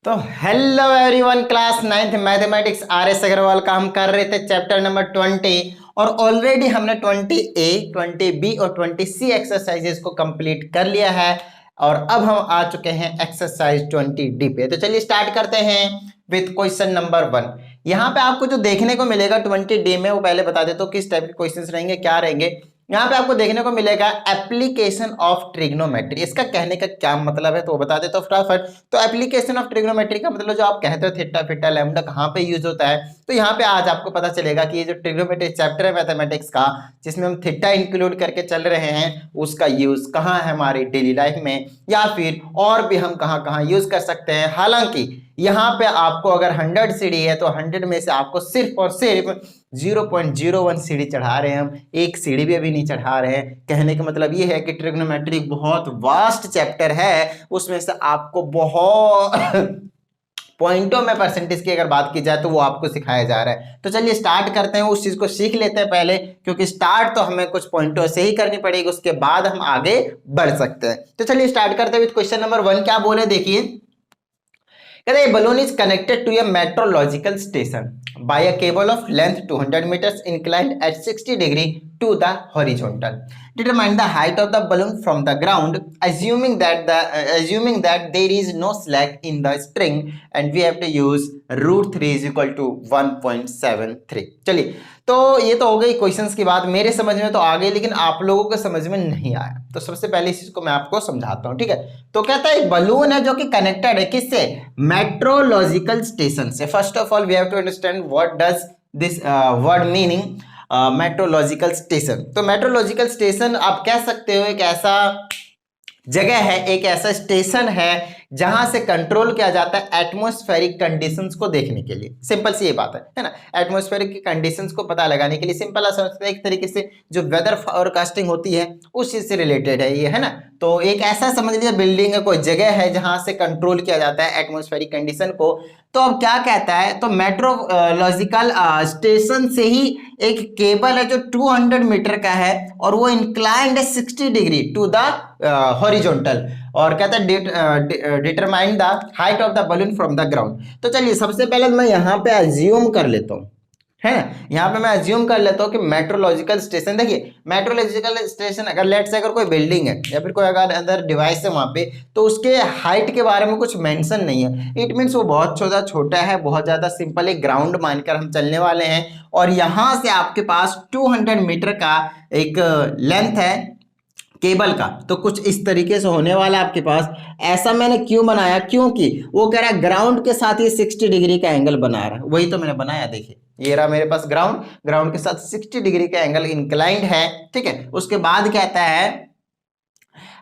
तो hello everyone, class 9th mathematics R S. Agarwal का हम कर रहे थे चैप्टर नंबर 20 और ऑलरेडी हमने 20A, 20B और 20C एक्सरसाइजेस को कंप्लीट कर लिया है और अब हम आ चुके हैं एक्सरसाइज 20D पे। तो चलिए स्टार्ट करते हैं विथ क्वेश्चन नंबर 1। यहाँ पे आपको जो देखने को मिलेगा 20D में, वो पहले बता देता हूँ किस टाइप के क्वेश्चंस रहेंगे, क्या रहेंगे। यहाँ पे आपको देखने को मिलेगा एप्लीकेशन ऑफ ट्रिग्नोमेट्री। इसका कहने का क्या मतलब है तो वो बता देता हूँ फटाफट। तो एप्लीकेशन ऑफ ट्रिग्नोमेट्री का मतलब जो आप कहते हो थीटा फिटा लैम्डा कहाँ पे यूज होता है, तो यहाँ पे आज आपको पता चलेगा कि ये जो ट्रिग्नोमेट्री चैप्टर है मैथमेटिक्स का, जिसमें हम थीटा इंक्लूड करके चल रहे हैं, उसका यूज कहाँ है हमारी डेली लाइफ में, या फिर और भी हम कहाँ कहाँ यूज कर सकते हैं। हालांकि यहाँ पे आपको अगर 100 सीढ़ी है तो 100 में से आपको सिर्फ और सिर्फ 0.01 सीढ़ी चढ़ा रहे हैं, हम एक सीढ़ी भी अभी नहीं चढ़ा रहे हैं। कहने का मतलब ये है कि ट्रिग्नोमेट्री बहुत वास्ट चैप्टर है, उसमें से आपको बहुत पॉइंटों में परसेंटेज की अगर बात की जाए तो वो आपको सिखाया जा रहा है। तो चलिए स्टार्ट करते हैं, उस चीज को सीख लेते हैं पहले, क्योंकि स्टार्ट तो हमें कुछ पॉइंटों से ही करनी पड़ेगी, उसके बाद हम आगे बढ़ सकते हैं। तो चलिए स्टार्ट करते हैं विद क्वेश्चन नंबर 1। क्या बोले देखिए, कहते हैं balloon is connected to a meteorological station by a cable of length 200 meters inclined at 60 degree to the horizontal. Determine the height of the balloon from the ground, assuming that there is no slack in the string, and we have to use √3 is equal to 1.73. चलिए, तो ये तो हो गई questions की बात। मेरे समझ में तो आ गई, लेकिन आप लोगों को समझ में नहीं आया। तो सबसे पहले इस चीज को मैं आपको समझाता हूँ, ठीक है। तो कहता है एक बलून है जो कि कनेक्टेड है किससे, मेट्रोलॉजिकल स्टेशन से। First of all we have to understand what does this word meaning metrological station. तो मेट्रोलॉजिकल स्टेशन आप कह सकते हो एक ऐसा जगह है, एक ऐसा स्टेशन है जहां से कंट्रोल किया जाता है एटमॉस्फेरिक कंडीशंस को देखने के लिए। सिंपल सी ये बात है ना। एटमॉस्फेरिक की कंडीशंस को पता लगाने के लिए सिंपल समझते हैं, एक तरीके से जो वेदर फोरकास्टिंग होती है उस चीज से रिलेटेड है ये, है ना। तो एक ऐसा समझ लीजिए बिल्डिंग है, कोई जगह है जहां से कंट्रोल किया जाता है एटमॉस्फेरिक कंडीशन को। तो अब क्या कहता है, तो मेट्रोलॉजिकल स्टेशन से ही एक केबल है जो 200 मीटर का है और वो इंक्लाइंड है 60 डिग्री टू द हॉरिजॉन्टल, और कहता है determine the height of the balloon from the ground. तो चलिए सबसे पहले मैं यहाँ पे अज्यूम कर लेता हूँ, है यहाँ पे मैं अज्यूम कर लेता हूँ कि मेट्रोलॉजिकल स्टेशन, देखिए मेट्रोलॉजिकल स्टेशन अगर लेट से अगर कोई बिल्डिंग है या फिर कोई अगर अंदर डिवाइस है वहां पे, तो उसके हाइट के बारे में कुछ मेंशन नहीं है। इट मीन्स वो बहुत छोटा है, बहुत ज्यादा सिंपल एक ग्राउंड मानकर हम चलने वाले हैं। और यहाँ से आपके पास 200 मीटर का एक लेंथ है केबल का, तो कुछ इस तरीके से होने वाला आपके पास। ऐसा मैंने क्यों बनाया, क्योंकि वो कह रहा है ग्राउंड के साथ ये 60 डिग्री का एंगल बना रहा है, वही तो मैंने बनाया। देखिए ये रहा मेरे पास ग्राउंड के साथ 60 डिग्री का एंगल इंक्लाइंड है, ठीक है। उसके बाद कहता है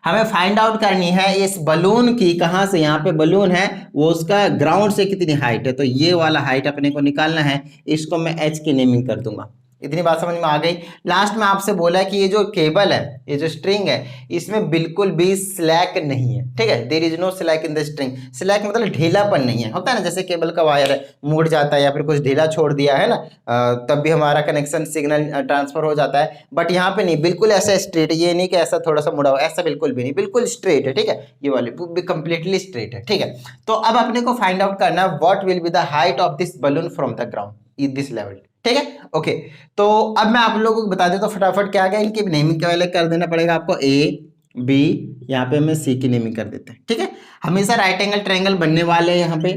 हमें फाइंड आउट करनी है इस बलून की, कहां से, यहाँ पे बलून है वो उसका ग्राउंड से कितनी हाइट है। तो ये वाला हाइट अपने को निकालना है, इसको मैं एच की नेमिंग कर दूंगा। इतनी बात समझ में आ गई। लास्ट में आपसे बोला कि ये जो केबल है, ये जो स्ट्रिंग है, इसमें बिल्कुल भी स्लैक नहीं है, ठीक है। There is no slack in the string. Slack मतलब ढीलापन नहीं है, होता है ना, जैसे केबल का वायर है मुड़ जाता है या फिर कुछ ढीला छोड़ दिया है ना, तब भी हमारा कनेक्शन सिग्नल ट्रांसफर हो जाता है। बट यहाँ पे नहीं, बिल्कुल ऐसा स्ट्रेट, ये नहीं कि ऐसा थोड़ा सा मुड़ा हो, ऐसा बिल्कुल भी नहीं, बिल्कुल स्ट्रेट है, ठीक है। ये वाले कंप्लीटली स्ट्रेट है, ठीक है। तो अब अपने को फाइंड आउट करना है what will be the height of this balloon from the ground in this level, ठीक है। ओके, तो अब मैं आप लोगों को बता देता हूँ फटाफट क्या क्या इनकी नेमिंग के वाले कर देना पड़ेगा आपको। ए बी, यहाँ पे मैं सी की नेमिंग कर देते हैं, ठीक है। हमेशा राइट एंगल ट्रायंगल बनने वाले हैं यहाँ पे।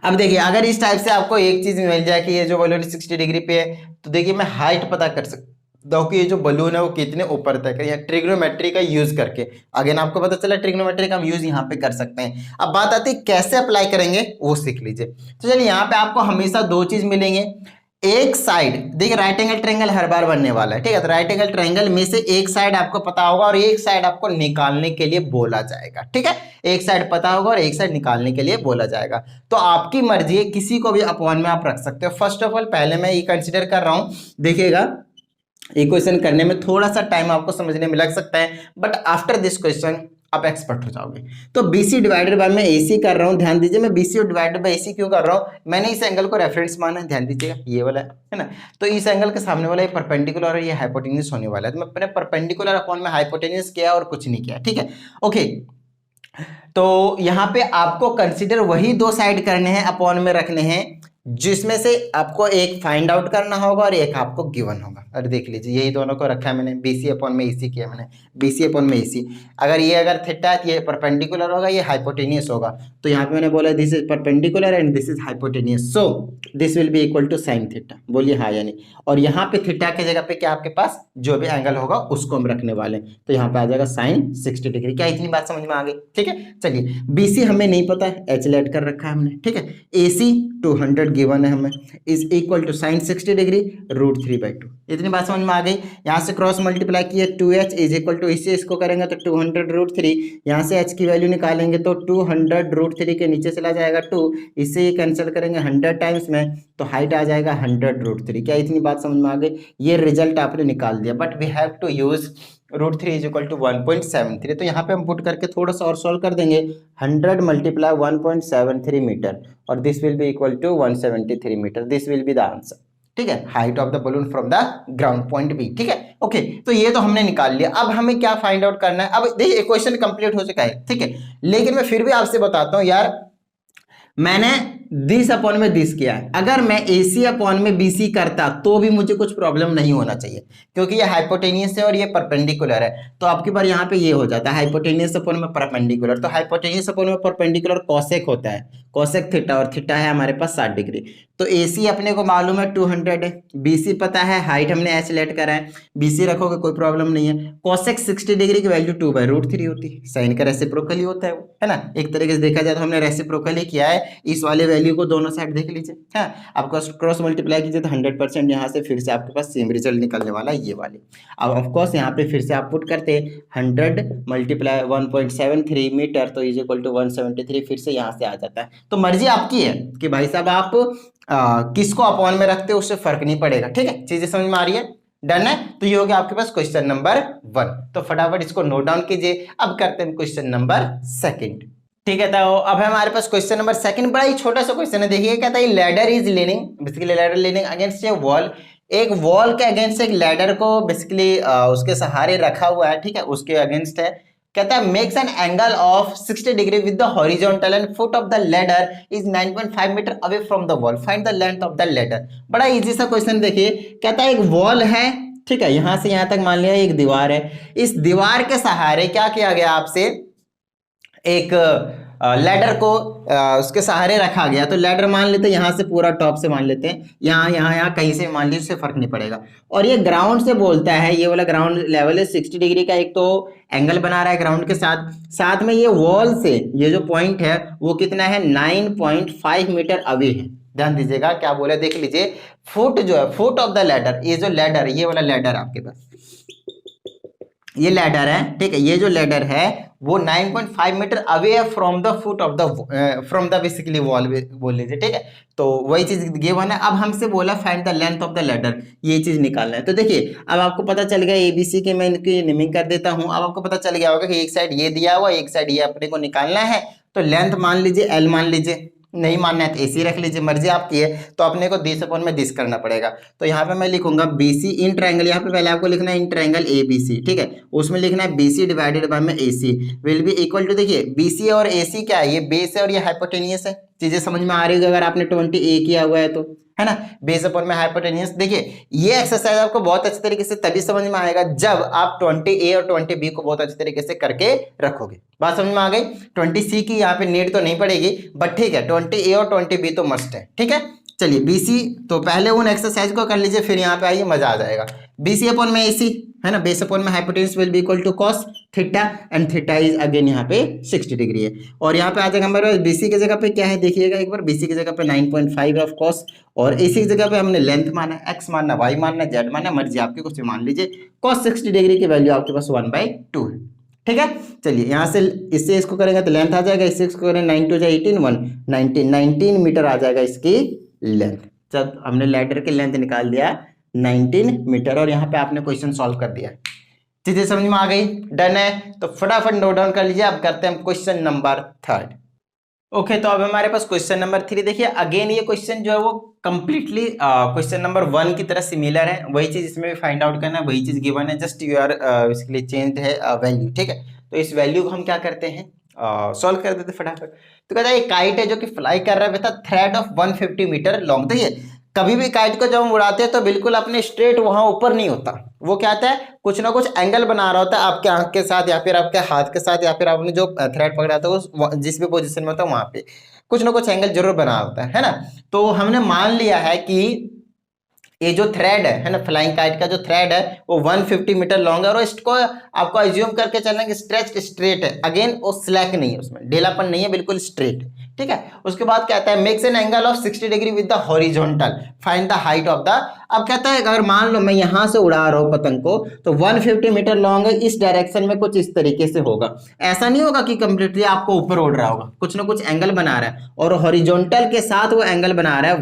अब देखिए अगर इस टाइप से आपको एक चीज मिल जाए कि ये जो बलून 60 डिग्री पे है, तो देखिए मैं हाइट पता कर सकता हूँ कि ये जो बलून है वो कितने ऊपर तक है, या ट्रिग्नोमेट्री का यूज करके। अगेन आपको पता चला ट्रिग्नोमेट्री का हम यूज यहाँ पे कर सकते हैं। अब बात आती है कैसे अप्लाई करेंगे, वो सीख लीजिए। तो चलिए यहाँ पे आपको हमेशा दो चीज मिलेंगे। एक साइड देखिए राइट एंगल ट्रायंगल हर बार बनने वाला है, ठीक है। तो राइट एंगल ट्रायंगल में से एक साइड आपको पता होगा और एक साइड आपको निकालने के लिए बोला जाएगा, ठीक है। एक साइड पता होगा और एक साइड निकालने के लिए बोला जाएगा। तो आपकी मर्जी है, किसी को भी अपॉन में आप रख सकते हो। फर्स्ट ऑफ ऑल पहले मैं ये कंसिडर कर रहा हूं, देखिएगा इक्वेशन करने में थोड़ा सा टाइम आपको समझने में लग सकता है, बट आफ्टर दिस क्वेश्चन आप एक्सपर्ट हो जाओगे। तो BC डिवाइडेड बाय मैं AC कर रहा हूँ, ध्यान दीजिए। मैं BC डिवाइडेड बाय AC क्यों कर रहा हूँ, मैंने इस एंगल को रेफरेंस माना है, ध्यान दीजिएगा ये वाला है ना। तो इस एंगल के सामने वाला ये परपेंडिकुलर और ये हाइपोटेन्यूस होने वाला है, तो मैं अपने परपेंडिकुलर अपॉन में हाइपोटेन्यूस किया और कुछ नहीं किया, ठीक है। ओके, तो यहाँ पे आपको कंसीडर वही दो साइड करने हैं, अपॉन में रखने हैं, जिसमें से आपको एक फाइंड आउट करना होगा और एक आपको गिवन होगा। अरे देख लीजिए, यही दोनों को रखा है मैंने, BC अपॉन में EC किया मैंने, BC अपॉन में EC। अगर थीटा है, ये परपेंडिकुलर होगा, ये हाइपोटेनियस होगा। तो यहाँ पे मैंने बोला this is perpendicular and this is hypotenuse, so this will be equal to sine theta. बोलिए हाँ या नहीं। और यहाँ पे थीटा की जगह पे क्या आपके पास जो भी एंगल होगा उसको हम रखने वाले हैं, तो यहाँ पे आ जाएगा साइन 60 डिग्री। क्या इतनी बात समझ में आ गई? ठीक है, चलिए BC हमें नहीं पता है, H लेट कर रखा है हमने, ठीक है। AC 200 गिवन है हमें, is equal to sine 60 degree √3/2। इतनी बात समझ में आ गई। यहाँ से क्रॉस मल्टीप्लाई किए, 2H इज इक्वल टू, इससे इसको करेंगे तो 200 √3, यहाँ से H की वैल्यू निकालेंगे तो 200 √3 के नीचे चला जाएगा 2, इससे ये कैंसिल करेंगे 100 टाइम्स में, तो हाइट आ जाएगा 100 √3। क्या इतनी बात समझ में आ गई? ये रिजल्ट आपने निकाल दिया, but we have to use √3 is equal to 1.73। तो यहाँ पे हम पुट करके थोड़ा सा और सॉल्व कर देंगे, 100 मल्टीप्लाई 1.73 मीटर और this will be equal to 173 metre. This will be the answer, ठीक है, height of the balloon from the ground point B. ठीक है, ओके, तो ये तो हमने निकाल लिया। अब हमें क्या फाइंड आउट करना है? अब देखिए क्वेश्चन कंप्लीट हो चुका है, ठीक है, लेकिन मैं फिर भी आपसे बताता हूं यार, मैंने दिस अपॉन में दिस किया है, अगर मैं AC अपॉन में BC करता तो भी मुझे कुछ प्रॉब्लम नहीं होना चाहिए, क्योंकि ये हाइपोटेनियस है और ये परपेंडिकुलर है। तो आपकी बार यहाँ पे ये हो जाता है हाइपोटेनियस अपॉन में परपेंडिकुलर, तो हाइपोटेनियस अपॉन में परपेंडिकुलर कोसेक होता है, कोसेक थीटा, और थीटा है हमारे पास 60 डिग्री। तो AC अपने को मालूम है 200 है, BC पता है, हाइट हमने ऐसे लेट करा है, BC रखोगे कोई प्रॉब्लम नहीं है। कोसेक 60 डिग्री की वैल्यू 2/√3 होती है, साइन का रेसिप्रोकल ही होता है वो, है ना। एक तरीके से देखा जाए तो हमने रेसिप्रोकल ही किया है, इस वाले वैल्यू को दोनों साइड देख लीजिए, है, आपको क्रॉस मल्टीप्लाई कीजिए तो 100% यहाँ से फिर से आपके पास सेम रिजल्ट निकलने वाला है, ये वाले। अब ऑफकोर्स यहाँ पे फिर से आप पुट करते 100 मल्टीप्लाई 1.73 मीटर, तो इज इक्वल टू 173, फिर से यहाँ से आ जाता है। तो मर्जी आपकी है कि भाई साहब आप किसको अपॉन में रखते हो, उससे फर्क नहीं पड़ेगा, ठीक है, चीजें समझ में आ रही है? डन है। तो ये हो गया आपके पास क्वेश्चन नंबर 1। तो फटाफट इसको नोट डाउन कीजिए। अब करते हैं क्वेश्चन नंबर 2। ठीक है, तो अब है हमारे पास क्वेश्चन नंबर 2। बड़ा ही छोटा सा क्वेश्चन है, देखिए कहता है ladder is leaning, basically ladder leaning against A wall, एक वॉल के अगेंस्ट एक लैडर को बेसिकली उसके सहारे रखा हुआ है, ठीक है, उसके अगेंस्ट है। कहता है makes an angle of 60 degree with the horizontal and foot of the ladder is 9.5 metre away from the wall, find the length of the ladder. बड़ा इजी सा क्वेश्चन, देखिए कहता है एक वॉल है, ठीक है, यहां से यहां तक मान लिया एक दीवार है, इस दीवार के सहारे क्या किया गया आपसे, एक लैडर को उसके सहारे रखा गया। तो लैडर मान लेते हैं, यहाँ से पूरा टॉप से मान लेते हैं, यहाँ कहीं से मान लीजिए, उससे फर्क नहीं पड़ेगा। और ये ग्राउंड से बोलता है, ये वाला ग्राउंड लेवल है 60 डिग्री का, एक तो एंगल बना रहा है ग्राउंड के साथ, साथ में ये वॉल से ये जो पॉइंट है वो कितना है, 9.5 मीटर अवे है। ध्यान दीजिएगा क्या बोला, देख लीजिए, फुट जो है, फुट ऑफ द लैडर, ये जो लैडर, ये वाला लैडर आपके पास, ये लैडर है, ठीक है, ये जो लैडर है वो 9.5 मीटर अवे है from the foot of the from the basically wall बोल लीजिए, ठीक है। तो वही चीज गिवन है। अब हमसे बोला find the length of the ladder, ये चीज निकालना है। तो देखिए अब आपको पता चल गया, ABC के मैं इनकी नेमिंग कर देता हूं। अब आपको पता चल गया होगा कि एक साइड ये दिया हुआ, एक साइड ये अपने को निकालना है। तो लेंथ मान लीजिए L मान लीजिए, नहीं मानना है तो AC रख लीजिए, मर्जी आपकी है। तो अपने को दिस अपॉन में दिस करना पड़ेगा। तो यहाँ पे मैं लिखूंगा BC इन ट्रायंगल, यहाँ पे पहले आपको लिखना है इन ट्रायंगल ABC, ठीक है, उसमें लिखना है BC डिवाइडेड बाय में AC will be equal to, देखिए BC और AC क्या है, ये बेस है और ये हाइपोटेनियस है। चीजें समझ में आ रही है अगर आपने 20A किया हुआ है तो, है ना, बेस अपॉन में हाइपोटेनियस। देखिए ये एक्सरसाइज आपको बहुत अच्छे तरीके से तभी समझ में आएगा जब आप 20A और 20B को बहुत अच्छे तरीके से करके रखोगे। बात समझ में आ गई? 20C की यहाँ पे नीड तो नहीं पड़ेगी, बट ठीक है 20A और 20B तो मस्ट है, ठीक है। चलिए BC तो पहले उन एक्सरसाइज को कर लीजिए, फिर यहाँ पे आइए, मजा आ जाएगा। BC अपॉन में AC, है ना, बेस अपॉन में hypotenuse will be equal to cos theta, and theta is again यहाँ पे 60 डिग्री है। और यहाँ पे आ जाएगा हमारे BC की जगह पे क्या है, देखिएगा एक बार, BC की जगह पे 9.5 ऑफ कॉस, और AC की जगह पे हमने लेंथ माना, x मानना, y मानना, z मानना, मर्जी आपकी, कुछ मान लीजिए। कॉस 60 डिग्री की वैल्यू आपके पास 1/2 है, ठीक है। चलिए यहाँ से इससे इसको करेंगे तो लेंथ आ जाएगा, इससे इसको करें 9 2 18 1 19 मीटर आ जाएगा इसकी लेंथ। जब हमने लैडर की लेंथ निकाल दिया 19 मीटर, और यहाँ पे आपने क्वेश्चन सॉल्व कर दिया। चीजें समझ में आ गई? डन है। तो फटाफट नोट डाउन कर लीजिए। अब करते हैं क्वेश्चन नंबर 3। ओके, तो अब हमारे पास क्वेश्चन नंबर 3। देखिए अगेन ये क्वेश्चन जो है वो कंप्लीटली क्वेश्चन नंबर 1 की तरह सिमिलर है, वही चीज इसमें भी फाइंड आउट करना है, वही चीज गिवन है, just you are basically change है वैल्यू, ठीक है। तो इस वैल्यू को हम क्या करते हैं, सॉल्व कर देते फटाफट। तो कहता है एक काइट है जो कि फ्लाई कर रहा है with a thread of 150 metre long. देखिए कभी भी काइट को जब हम उड़ाते हैं तो बिल्कुल अपने स्ट्रेट वहां ऊपर नहीं होता, वो क्या आता है कुछ ना कुछ एंगल बना रहा होता है आपके आंख के साथ या फिर आपके हाथ के साथ या फिर आपने जो थ्रेड पकड़ा था उस जिस भी पोजीशन में होता है वहां पे कुछ ना कुछ एंगल जरूर बना होता है ना। तो हमने मान लिया है कि ये जो थ्रेड है ना फ्लाइंग काइट का जो थ्रेड है वो 150 मीटर लॉन्ग है और इसको आपको अज्यूम करके चलना कि स्ट्रेच स्ट्रेट है, अगेन वो स्लैक नहीं है, उसमें ढीलापन नहीं है, बिल्कुल स्ट्रेट है। ठीक है, उसके बाद कहता है makes an angle of 60 degree with the horizontal, find the height of the. अब कहता है अगर मान लो मैं यहां से उड़ा रहा हूं पतंग को तो 150 मीटर लॉन्ग है, इस डायरेक्शन में कुछ इस तरीके से होगा। ऐसा नहीं होगा कि कंप्लीटली आपको ऊपर उड़ रहा होगा, कुछ ना कुछ एंगल बना रहा है और हॉरिजॉन्टल के साथ वो एंगल बना रहा है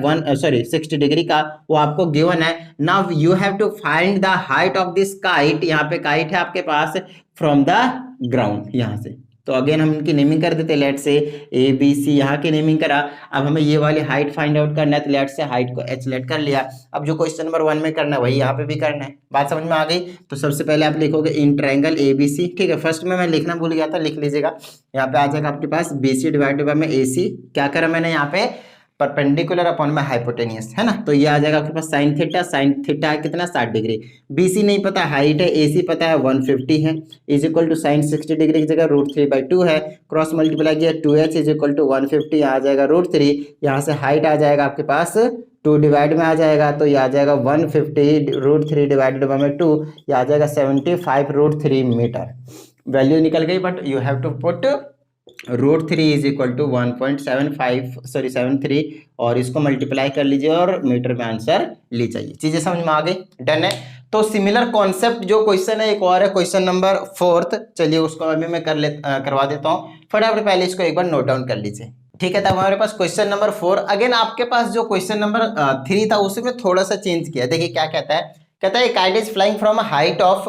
60 डिग्री का, वो आपको गिवन है। Now you have to find the height of this kite, यहाँ पे काइट है आपके पास फ्रॉम द ग्राउंड यहां से। तो अगेन हम इनकी नेमिंग कर देते, लेट से ए बी सी, यहाँ की नेमिंग करा। अब हमें ये वाली हाइट फाइंड आउट करना है तो लेट से हाइट को एच लेट कर लिया। अब जो क्वेश्चन नंबर 1 में करना है वही यहाँ पे भी करना है। बात समझ में आ गई? तो सबसे पहले आप लिखोगे in triangle A B C. ठीक है, फर्स्ट में मैं लिखना भूल गया था, लिख लीजिएगा। यहाँ पे आ जाएगा आपके पास बी सी डिवाइडेड बाय में ए सी। क्या करा मैंने यहाँ पे परपेंडिकुलर अपॉन में हाइपोटेनियस, है ना। तो ये आ जाएगा आपके पास साइन थीटा कितना 60 डिग्री। बीसी नहीं पता, हाइट है, एसी पता है 150 है, is equal to sine 60 degree की जगह √3/2 है, क्रॉस मल्टीप्लाई किया 2h इज इक्वल टू 150, आ जाएगा √3। यहाँ से हाइट आ जाएगा आपके पास 2 डिवाइड में आ जाएगा तो ये आ जाएगा 150 √3 डिवाइडेड बाय में 2, ये आ जाएगा 75 √3 मीटर। वैल्यू निकल गई, but you have to put √3 is equal to 1.73 और इसको मल्टीप्लाई कर लीजिए और मीटर में आंसर ले जाइए। चीजें समझ में आ गई? डन है। तो सिमिलर कॉन्सेप्ट जो क्वेश्चन है एक और है, क्वेश्चन नंबर 4। चलिए उसको अभी मैं करवा देता हूँ फटाफट, पहले इसको एक बार नोट डाउन कर लीजिए। ठीक है, तब हमारे पास क्वेश्चन नंबर 4। अगेन आपके पास जो क्वेश्चन नंबर 3 था उसमें थोड़ा सा चेंज किया। देखिए क्या कहता है, कहता है kite is flying from a height of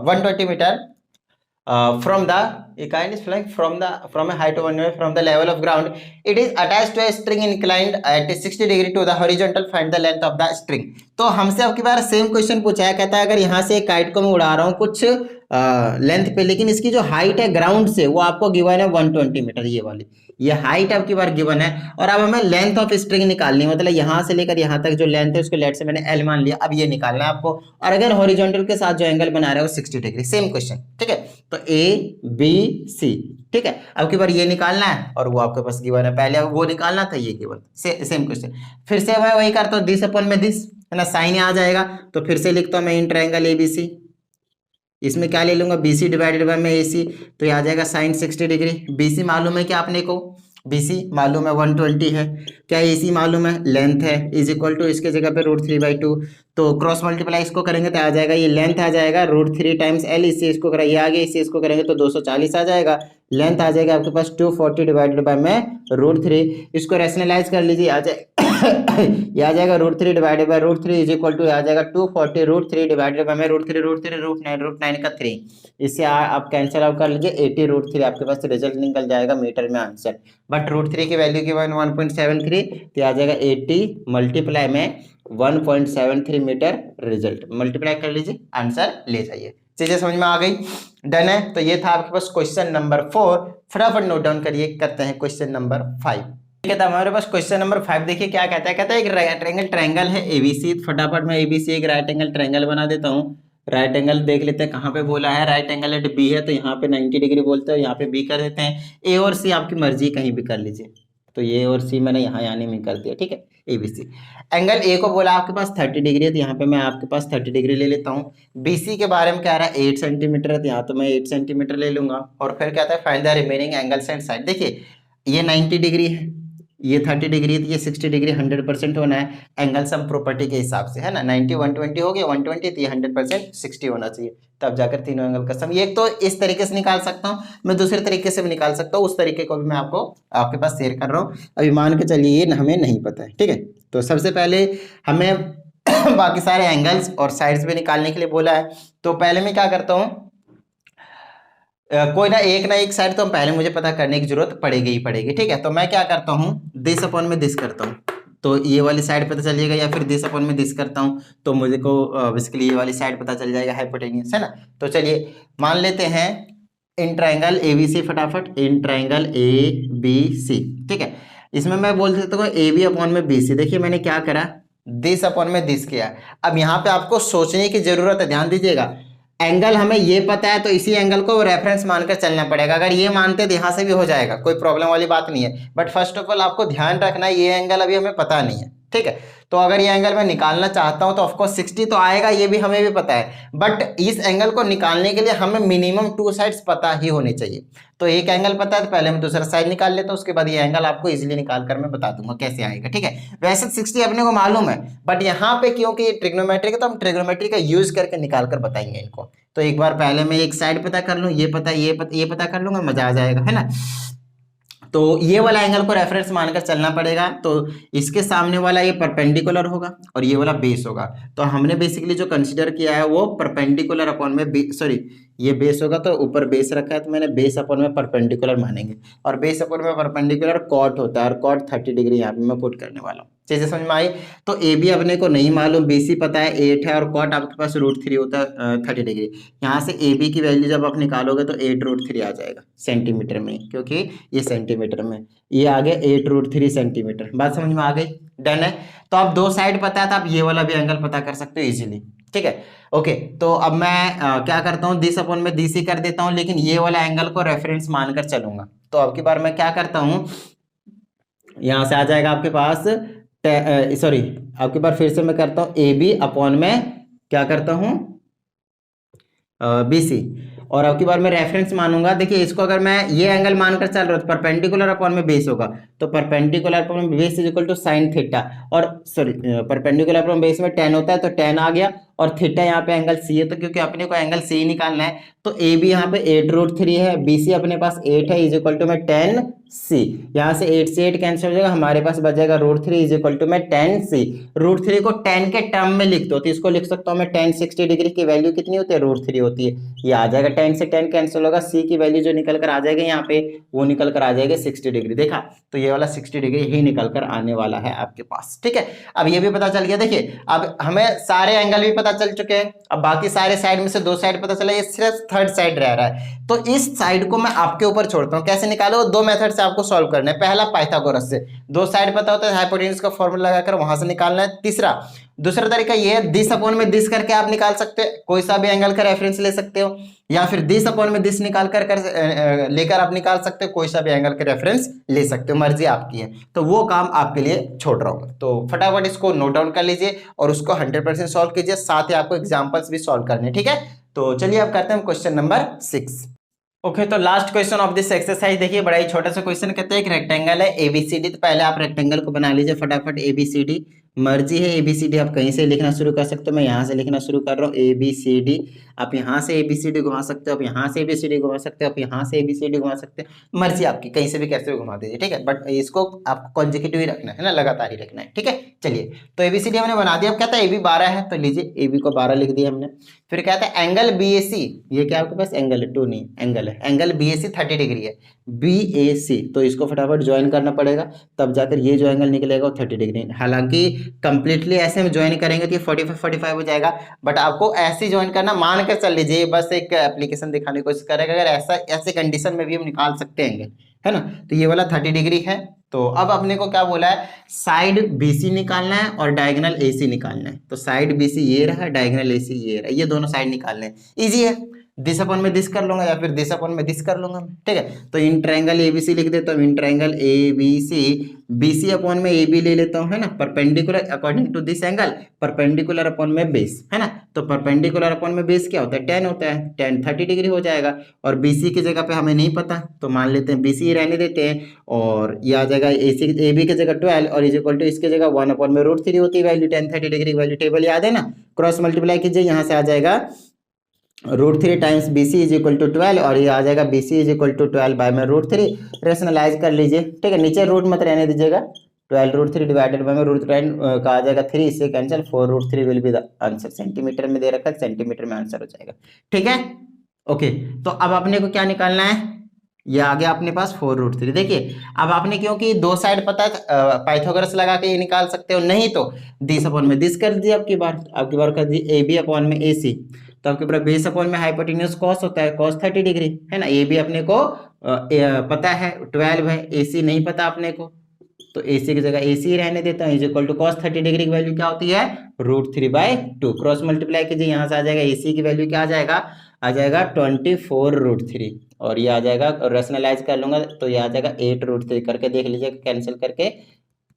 120 metre from the a kite is flying from a height of 1 meter from the level of ground. It is attached to a string inclined at 60 degree to the horizontal. Find the length of the string. तो हमसे अब की बार same question पूछा है। कहता है अगर यहाँ से काइट को मैं उड़ा रहा हूँ कुछ लेंथ पे, लेकिन इसकी जो हाइट है ग्राउंड से वो आपको गिवन है 120 मीटर, ये वाली ये हाइट अब की बार गिवन है। और अब हमें लेंथ ऑफ स्ट्रिंग निकालनी है, मतलब यहाँ से लेकर यहाँ तक जो लेंथ है उसको लेट से मैंने एल मान लिया, अब ये निकालना है आपको। और अगर हॉरिजॉन्टल के साथ जो एंगल बना रहा है वो 60 डिग्री, सेम क्वेश्चन। ठीक है, तो ए बी सी, ठीक है, अब की बार ये निकालना है और वो आपके पास गिवन है, पहले वो निकालना था, ये गिवन, सेम क्वेश्चन। फिर से मैं वही करता हूँ, दिस अपॉन में दिस, है ना, साइन आ जाएगा। तो फिर से लिखता हूँ मैं in triangle A B C, इसमें क्या ले लूंगा BC डिवाइडेड बाय में AC, तो ये आ जाएगा साइन 60 डिग्री। BC मालूम है क्या आपने को, BC मालूम है 120 है, क्या AC मालूम है लेंथ है, इज इक्वल टू इसके जगह पे √3/2, तो क्रॉस मल्टीप्लाई इसको करेंगे तो आ जाएगा ये लेंथ आ जाएगा √3 टाइम्स L, इससे इसको करा ये आ गया, इससे इसको करेंगे तो 240 आ जाएगा। लेंथ आ जाएगा आपके पास 240 डिवाइडेड बाय में √3, इसको रैशनलाइज कर लीजिए, आ जाए ये आ जाएगा √3 divided by √3 is equal to आ जाएगा 240 √3 डिवाइडेड बाय में √9 का 3, इससे आप कैंसिल आउट कर लीजिए 80 √3, आपके पास रिजल्ट निकल जाएगा मीटर में आंसर। बट √3 की वैल्यू की 1.73, तो आ जाएगा 80 मल्टीप्लाई में 1.73 मीटर, रिजल्ट मल्टीप्लाई कर लीजिए आंसर ले जाइए। चीजें समझ में आ गई? डन है। तो ये था आपके पास क्वेश्चन नंबर 4। फटाफट नोट डाउन करिए, करते हैं क्वेश्चन नंबर 5। ठीक है, तो हमारे पास क्वेश्चन नंबर 5 देखिए क्या कहता है। कहता है एक राइट ट्रायंगल है ABC, फटाफट मैं ABC एक राइट एंगल ट्रायंगल बना देता हूँ। राइट एंगल देख लेते हैं कहाँ पे बोला है, राइट एंगल एट B है तो यहाँ पे 90 डिग्री बोलते हैं, यहाँ पे B कर देते हैं। A और C आपकी मर्जी कहीं भी कर लीजिए, तो ये और C मैंने यहाँ यानी में कर दिया। ठीक है, ABC एंगल A को बोला आपके पास 30 डिग्री है, तो यहाँ पे मैं आपके पास 30 डिग्री ले लेता हूँ। BC के बारे में कह रहा है 8 सेंटीमीटर है, तो यहाँ तो मैं 8 सेंटीमीटर ले लूंगा। और फिर कहता है find the remaining angles and side. देखिए ये 90 डिग्री है, ये 30 डिग्री है, तो ये 60 डिग्री 100% होना है एंगल सम प्रॉपर्टी के हिसाब से, है ना। 90 120 हो गया, 120 तो ये 100% 60 होना चाहिए, तब जाकर तीनों एंगल का सम। ये तो इस तरीके से निकाल सकता हूँ, मैं दूसरे तरीके से भी निकाल सकता हूँ, उस तरीके को भी मैं आपके पास शेयर कर रहा हूँ। अभी मान के चलिए ये हमें नहीं पता है। ठीक है, तो सबसे पहले हमें बाकी सारे एंगल्स और साइड्स भी निकालने के लिए बोला है। तो पहले मैं क्या करता हूँ, कोई ना एक साइड तो पहले मुझे पता करने की जरूरत पड़ेगी ही पड़ेगी। ठीक है, तो मैं क्या करता हूँ, दिस अपॉन में दिस करता हूँ, तो ये वाली साइड पता चलिएगा, या फिर दिस अपॉन में दिस करता हूँ तो मुझे को बेसिकली ये वाली साइड पता चल जाएगा, हाइपोटेनियस, है ना। तो चलिए मान लेते हैं इन ट्राइंगल एबीसी, फटाफट in triangle A B C, ठीक है। इसमें मैं बोल देता हूँ ए बी अपॉन में बी सी। देखिए मैंने क्या करा, दिस अपॉन में दिस किया। अब यहाँ पे आपको सोचने की जरूरत है, ध्यान दीजिएगा। एंगल हमें ये पता है तो इसी एंगल को रेफरेंस मानकर चलना पड़ेगा। अगर ये मानते तो यहाँ से भी हो जाएगा, कोई प्रॉब्लम वाली बात नहीं है। बट फर्स्ट ऑफ ऑल आपको ध्यान रखना है ये एंगल अभी हमें पता नहीं है, ठीक है। तो अगर ये एंगल मैं निकालना चाहता हूं तो ऑफकोर्स 60 तो आएगा, ये भी हमें भी पता है। बट इस एंगल को निकालने के लिए हमें मिनिमम 2 साइड्स पता ही होने चाहिए। तो एक एंगल पता है तो पहले मैं दूसरा साइड निकाल लेता हूं, उसके बाद ये एंगल आपको इजीली निकाल कर मैं बता दूंगा कैसे आएगा, ठीक है। वैसे 60 अपने को मालूम है, बट यहाँ पे क्योंकि ट्रिग्नोमेट्री का, तो हम ट्रिग्नोमेट्री का यूज करके निकाल कर बताएंगे इनको। तो एक बार पहले मैं एक साइड पता कर लूँ, ये पता कर लूंगा, मजा आ जाएगा, है ना। तो ये वाला एंगल को रेफरेंस मानकर चलना पड़ेगा। तो इसके सामने वाला ये परपेंडिकुलर होगा और ये वाला बेस होगा। तो हमने बेसिकली जो कंसीडर किया है वो परपेंडिकुलर अपॉन में सॉरी, ये बेस होगा तो ऊपर बेस रखा है तो मैंने बेस अपॉन में परपेंडिकुलर मानेंगे। और बेस अपॉन में परपेंडिकुलर कॉट होता है और कॉट 30 डिग्री यहाँ पे मैं पुट करने वाला हूँ। चीजें समझ में आई। तो ए बी अपने को नहीं मालूम, बी सी पता है 8 है और कॉट आपके पास √3 होता है 30 डिग्री। यहाँ से ए बी की वैल्यू जब आप निकालोगे तो 8√3 आ जाएगा सेंटीमीटर में, क्योंकि ये सेंटीमीटर में, ये आ गया 8√3 सेंटीमीटर। बात समझ में आ गई, डन है। तो आप दो साइड पता है तो आप ये वाला भी एंगल पता कर सकते हो इजीली, ठीक है। ओके, तो अब मैं क्या करता हूँ, दिस अपॉन में दिस ही कर देता हूँ, लेकिन ये वाला एंगल को रेफरेंस मानकर चलूंगा। तो अब की बार मैं क्या करता हूँ, यहां से आ जाएगा आपके पास सॉरी, आपके बार फिर से मैं करता हूं ए बी अपॉन में क्या करता हूं बी सी, और अब की बार मैं रेफरेंस मानूंगा। देखिए इसको अगर मैं ये एंगल मानकर चल रहा हूं तो परपेंडिकुलर अपॉन में बेस होगा, तो परपेंडिकुलर अपॉन में base is equal to sine theta, और सॉरी परपेंडिकुलर अपॉन बेस में tan होता है तो tan आ गया, और थीटा यहाँ पे एंगल सी है, तो क्योंकि अपने को एंगल सी निकालना है तो ए बी यहाँ पे 8√3 है, बी सी अपने पास 8 है, इज इक्वल टू में tan सी। यहाँ से 8 से 8 कैंसिल हो जाएगा, हमारे पास बचेगा √3 इज इक्वल टू में tan सी। √3 को tan के टर्म में लिख दो तो इसको लिख सकता हूँ मैं tan 60 डिग्री की वैल्यू कितनी होती है, √3 होती है। ये आ जाएगा, tan से tan कैंसिल होगा, सी की वैल्यू जो निकल कर आ जाएगी यहाँ पे वो निकल कर आ जाएगी 60 डिग्री। देखा, तो ये वाला 60 डिग्री ही निकल कर आने वाला है आपके पास, ठीक है। अब ये भी पता चल गया। देखिए अब हमें सारे एंगल भी पता चल चुके हैं, अब बाकी सारे साइड में से दो साइड पता चला, ये सिर्फ थर्ड साइड रह रहा है। तो इस साइड को मैं आपके ऊपर छोड़ता हूं, कैसे निकालो, दो मेथड से आपको सॉल्व करना है। पहला पाइथागोरस से, दो साइड पता होता है, हाइपोटेन्यूज का फॉर्मूला लगाकर वहां से निकालना है। दूसरा तरीका ये है, दिस अपॉन में दिस करके आप निकाल सकते हैं, कोई सा भी एंगल का रेफरेंस ले सकते हो, या फिर दिस अपॉन में दिस निकाल कर लेकर आप निकाल सकते हो, कोई सा भी एंगल का रेफरेंस ले सकते हो, मर्जी आपकी है। तो वो काम आपके लिए छोड़ रहा हूँ, तो फटाफट इसको नोट डाउन कर लीजिए और उसको 100% सॉल्व कीजिए, साथ ही आपको एग्जाम्पल्स भी सॉल्व करने, ठीक है। तो चलिए अब करते हैं क्वेश्चन नंबर 6। ओके, तो last question of this exercise. देखिए बड़ा ही छोटा सा क्वेश्चन, कहते हैं एक रेक्टेंगल है एबीसीडी। तो पहले आप रेक्टेंगल को बना लीजिए फटाफट, एबीसीडी, मर्जी है एबीसीडी आप कहीं से लिखना शुरू कर सकते हो, मैं यहाँ से लिखना शुरू कर रहा हूँ एबीसीडी। आप यहाँ से एबीसीडी घुमा सकते हो, आप यहाँ से एबीसीडी घुमा सकते हो, आप यहाँ से एबीसीडी घुमा सकते हो, मर्जी आपकी, कहीं से भी कैसे भी घुमा दीजिए, ठीक है। बट इसको आपको कॉन्जिक्यूटिव ही रखना है ना, लगातार ही रखना है, ठीक है। चलिए, तो एबीसीडी हमने बना दिया। अब कहता है एबी 12 है, तो लीजिए एबी को 12 लिख दिया हमने। फिर कहता है एंगल बीएसी, ये क्या आपके पास एंगल है, 2 नहीं एंगल है, एंगल बीएसी 30 डिग्री है, बीएसी, तो इसको फटाफट ज्वाइन करना पड़ेगा, तब जाकर ये जो एंगल निकलेगा वो 30 डिग्री। हालांकि कंप्लीटली ऐसे में ज्वाइन करेंगे तो ये 45 हो जाएगा, बट आपको ऐसे ज्वाइन करना, मान कर चल लीजिए, बस एक एप्लीकेशन दिखाने की कोशिश करेगा, अगर ऐसे कंडीशन में भी हम निकाल सकते हैं, है ना। तो ये वाला 30 डिग्री है। तो अब अपने को क्या बोला है, साइड BC निकालना है और डायगोनल AC निकालना है। तो साइड BC ये रहा, डायगोनल AC ये रहा, ये दोनों साइड निकालने हैं। इजी है, दिस अपॉन में दिस कर लूंगा या फिर दिस अपॉन में दिस कर लूंगा, ठीक है। तो इन ट्रायंगल ABC लिख देता हूँ, in triangle ABC, BC upon में AB ले लेता हूँ, है ना, perpendicular according to this angle, perpendicular upon में बेस, है ना। तो परपेंडिकुलर अपॉन में बेस क्या होता है, tan होता है, tan 30 डिग्री हो जाएगा। और BC की जगह पे हमें नहीं पता तो मान लेते हैं BC रहने देते हैं, और ये आ जाएगा AB की जगह 12 और इज इक्वल टू इसकी जगह 1 अपॉन में √3 होती है वैल्यू, tan 30 डिग्री की वैल्यू टेबल याद है ना, क्रॉस मल्टीप्लाई कीजिए, यहाँ से आ जाएगा √3 times BC is equal to 12, और ये आ जाएगा BC is equal to 12 by में √3, रेशनलाइज कर लीजिए, ठीक है। नीचे रूट मत रहने दीजिएगा, 12√3 डिवाइडेड बाय में √10 का आ जाएगा 3, इससे cancel, 4√3 will be the answer. Centimetre में दे रखा है, सेंटीमीटर में आंसर हो जाएगा, ठीक है। ओके, तो अब अपने को क्या निकालना है, ये आ गया अपने पास 4√3। देखिए अब आपने क्योंकि दो साइड पता है पाइथागोरस लगा के ये निकाल सकते हो, नहीं तो दिस अपॉन में दिस कर दिया, आपकी बार कर दी AB अपॉन में AC। तो आपके पूरा बेस अपॉन में हाइपोटेन्यूज कॉस होता है, cos 30 डिग्री, है ना। ए भी अपने को पता है 12 है, AC नहीं पता अपने को, तो AC की जगह AC रहने देता हूँ, is equal to cos 30 degree की वैल्यू क्या होती है, √3/2। क्रॉस मल्टीप्लाई कीजिए, यहाँ से आ जाएगा AC की वैल्यू क्या आ जाएगा 24√3, और ये आ जाएगा, रेशनलाइज कर लूंगा तो ये आ जाएगा 8√3, करके देख लीजिएगा, कैंसिल करके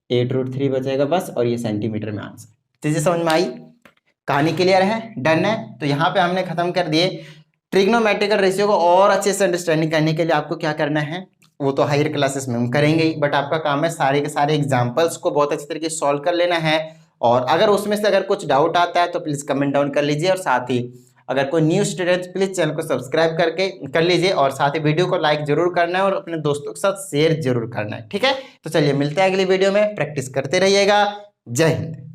8√3 बचेगा बस, और ये सेंटीमीटर में आंसर। चीजें समझ में आई, कहानी क्लियर है, डन है। तो यहाँ पे हमने खत्म कर दिए। ट्रिग्नोमेट्रिकल रेशियो को और अच्छे से अंडरस्टैंडिंग करने के लिए आपको क्या करना है, वो तो हायर क्लासेस में हम करेंगे ही, बट आपका काम है सारे के सारे एग्जाम्पल्स को बहुत अच्छी तरीके से सॉल्व कर लेना है। और अगर उसमें से अगर कुछ डाउट आता है तो प्लीज कमेंट डाउन कर लीजिए, और साथ ही अगर कोई न्यू स्टूडेंट प्लीज चैनल को सब्सक्राइब करके कर लीजिए, और साथ ही वीडियो को लाइक जरूर करना है और अपने दोस्तों के साथ शेयर जरूर करना है, ठीक है। तो चलिए मिलते हैं अगली वीडियो में, प्रैक्टिस करते रहिएगा। जय हिंद।